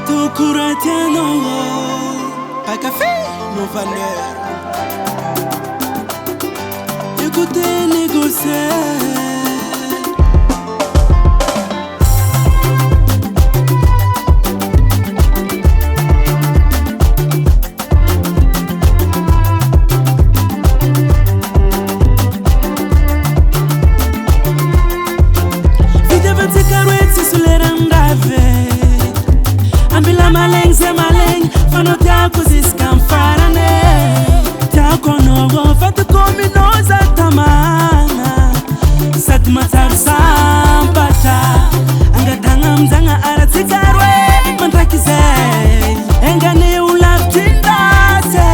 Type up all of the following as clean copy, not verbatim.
tout courant non pas café non valeur écoutez négocier maleng fano tako ziskam farane tako nogo fatu komi noza tamanga sat matar sampata angatanga mzanga aratikarwe mantrakize engane ulaftindaze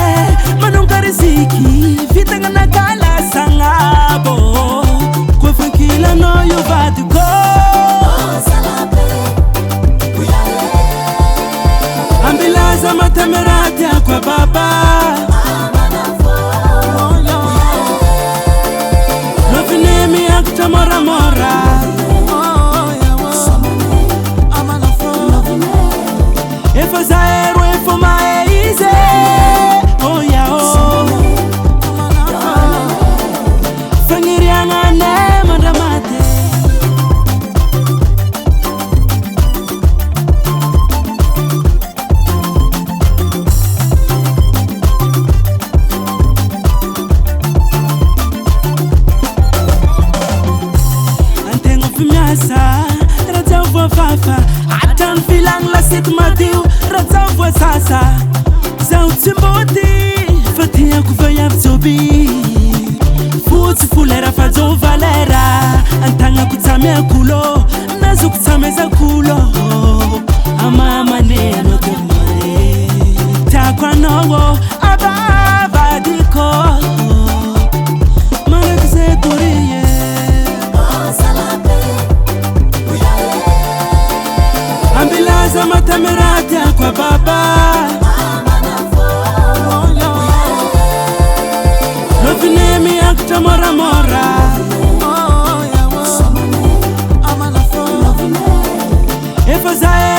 manungariziki vitanga nakala sangabo kofakila no yovatu go Matemerati kwa baba Nofinemi akutamora mora Efo zaeru efo maeize Oh ya oh Fangirianga ne mandamate Fafa atan filang lasit matiu ratsa vo sasa zau tsimboti fatia ku vaya tsobi futs fulera fazo valera antanga ku tsamea kulo nazu ku tsameza kulo amama ne no tomare takwa nowo ababa diko mana kse toriye Ambilaza matemerati kwa baba Nofinemi akutamora mora Efo zae